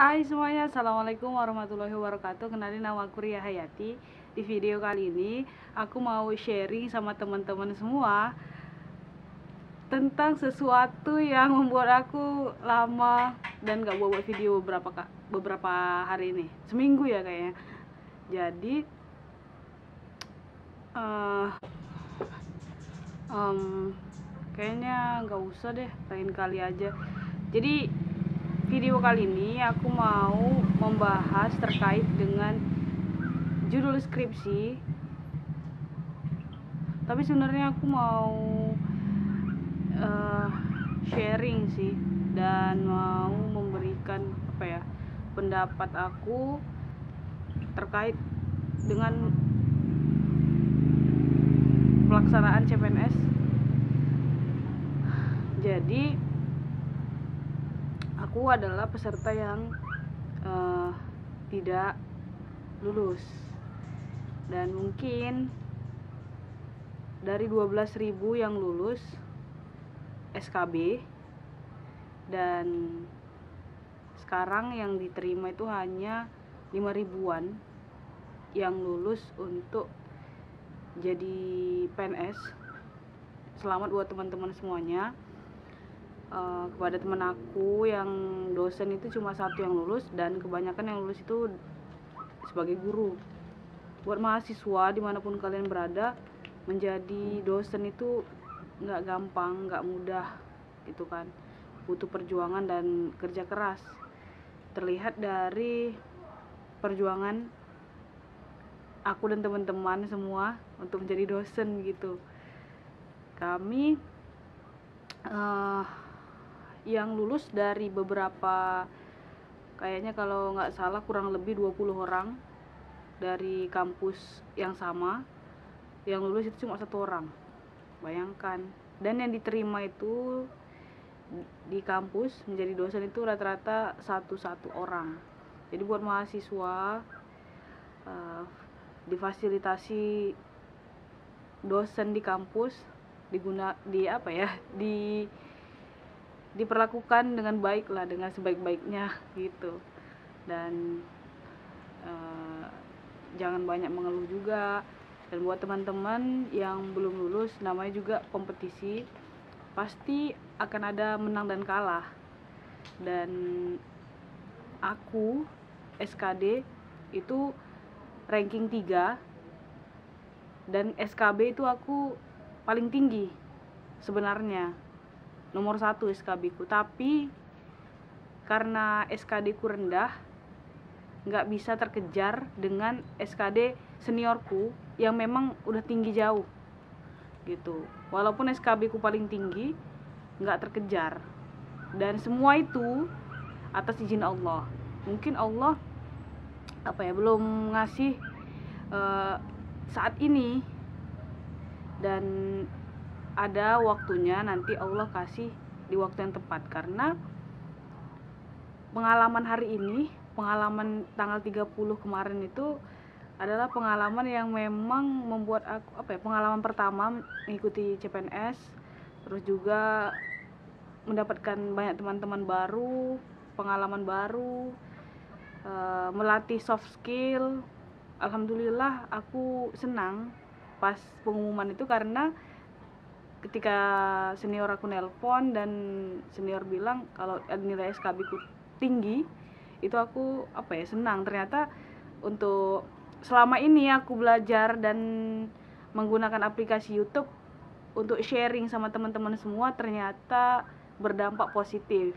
Hai semuanya, Assalamualaikum warahmatullahi wabarakatuh. Kenalin, nama aku Ria Hayati. Di video kali ini aku mau sharing sama teman-teman semua tentang sesuatu yang membuat aku lama dan gak buat video beberapa hari ini, seminggu ya kayaknya. Jadi eh kayaknya nggak usah deh, lain kali aja. Jadi video kali ini aku mau membahas terkait dengan judul skripsi, tapi sebenarnya aku mau sharing sih, dan mau memberikan pendapat aku terkait dengan pelaksanaan CPNS. Jadi aku adalah peserta yang tidak lulus, dan mungkin dari 12.000 yang lulus SKB, dan sekarang yang diterima itu hanya 5.000-an yang lulus untuk jadi PNS. Selamat buat teman-teman semuanya. Kepada teman aku yang dosen itu cuma satu yang lulus, dan kebanyakan yang lulus itu sebagai guru. Buat mahasiswa dimanapun kalian berada, menjadi dosen itu nggak gampang, nggak mudah gitu kan, butuh perjuangan dan kerja keras. Terlihat dari perjuangan aku dan teman-teman semua untuk menjadi dosen gitu. Kami yang lulus dari beberapa, kayaknya kalau nggak salah kurang lebih 20 orang dari kampus yang sama, yang lulus itu cuma 1 orang, bayangkan. Dan yang diterima itu di kampus menjadi dosen itu rata-rata 1 orang. Jadi buat mahasiswa difasilitasi dosen di kampus diperlakukan dengan baik lah, dengan sebaik-baiknya gitu. Dan jangan banyak mengeluh juga. Dan buat teman-teman yang belum lulus, namanya juga kompetisi, pasti akan ada menang dan kalah. Dan aku SKD itu ranking 3, dan SKB itu aku paling tinggi sebenarnya, nomor 1 SKB ku. Tapi karena SKD ku rendah, nggak bisa terkejar dengan SKD seniorku yang memang udah tinggi jauh gitu. Walaupun SKB ku paling tinggi, nggak terkejar. Dan semua itu atas izin Allah. Mungkin Allah belum ngasih saat ini, dan ada waktunya nanti Allah kasih di waktu yang tepat. Karena pengalaman hari ini, pengalaman tanggal 30 kemarin itu adalah pengalaman yang memang membuat aku pengalaman pertama mengikuti CPNS, terus juga mendapatkan banyak teman-teman baru, pengalaman baru, melatih soft skill. Alhamdulillah aku senang pas pengumuman itu, karena ketika senior aku nelpon dan senior bilang kalau nilai SKB ku tinggi, itu aku senang. Ternyata untuk selama ini aku belajar dan menggunakan aplikasi YouTube untuk sharing sama teman-teman semua, ternyata berdampak positif.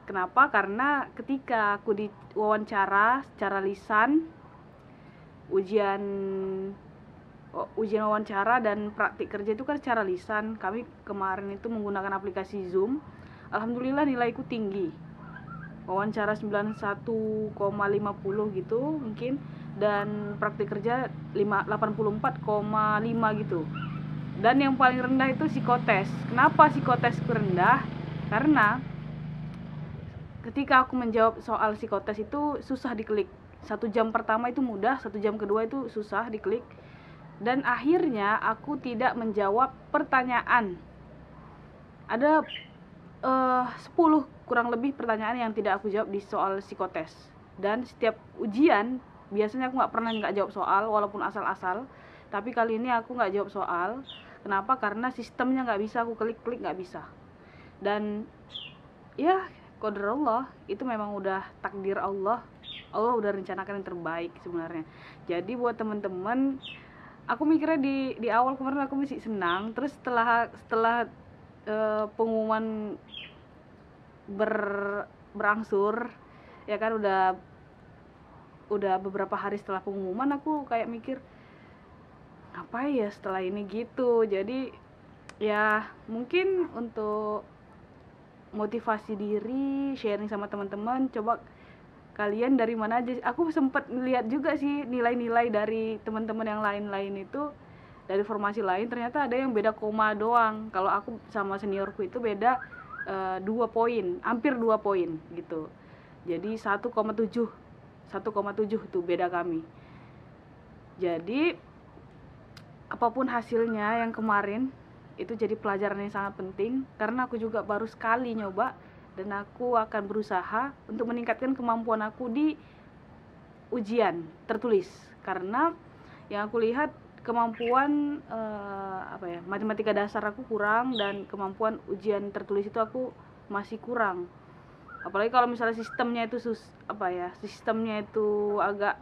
Kenapa? Karena ketika aku diwawancara secara lisan, ujian wawancara dan praktik kerja itu kan secara lisan. Kami kemarin itu menggunakan aplikasi Zoom. Alhamdulillah nilaiku tinggi. Wawancara 91,50 gitu mungkin, dan praktik kerja 84,5 gitu. Dan yang paling rendah itu psikotes. Kenapa psikotes rendah? Karena ketika aku menjawab soal psikotes itu susah diklik. 1 jam pertama itu mudah, 1 jam kedua itu susah diklik. Dan akhirnya aku tidak menjawab pertanyaan. Ada 10 kurang lebih pertanyaan yang tidak aku jawab di soal psikotes. Dan setiap ujian biasanya aku nggak jawab soal walaupun asal-asal, tapi kali ini aku nggak jawab soal. Kenapa? Karena sistemnya nggak bisa aku klik-klik, nggak bisa. Dan ya qadarullah, itu memang udah takdir Allah. Allah udah rencanakan yang terbaik sebenarnya. Jadi buat teman-teman, aku mikirnya di awal kemarin aku masih senang, terus setelah pengumuman berangsur ya kan, udah beberapa hari setelah pengumuman aku kayak mikir apa ya setelah ini gitu. Jadi ya mungkin untuk motivasi diri, sharing sama teman-teman, coba kalian dari mana aja. Aku sempat lihat juga sih nilai-nilai dari teman-teman yang lain-lain itu, dari formasi lain ternyata ada yang beda koma doang. Kalau aku sama seniorku itu beda 2 poin, hampir 2 poin gitu. Jadi 1,7 itu beda kami. Jadi apapun hasilnya yang kemarin itu jadi pelajaran yang sangat penting, karena aku juga baru sekali nyoba, dan aku akan berusaha untuk meningkatkan kemampuan aku di ujian tertulis. Karena yang aku lihat kemampuan matematika dasar aku kurang, dan kemampuan ujian tertulis itu aku masih kurang. Apalagi kalau misalnya sistemnya itu agak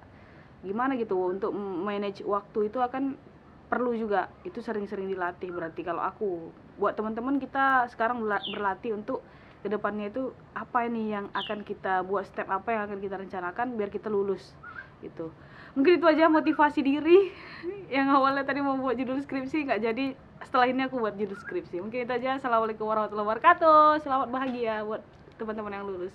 gimana gitu, untuk manage waktu itu akan perlu juga, itu sering-sering dilatih. Berarti kalau aku buat teman-teman, kita sekarang berlatih untuk kedepannya itu apa ini yang akan kita buat, step apa yang akan kita rencanakan biar kita lulus gitu. Mungkin itu aja motivasi diri yang awalnya tadi mau buat judul skripsi nggak jadi, setelah ini aku buat judul skripsi. Mungkin itu aja. Assalamualaikum warahmatullahi wabarakatuh. Selamat bahagia buat teman-teman yang lulus.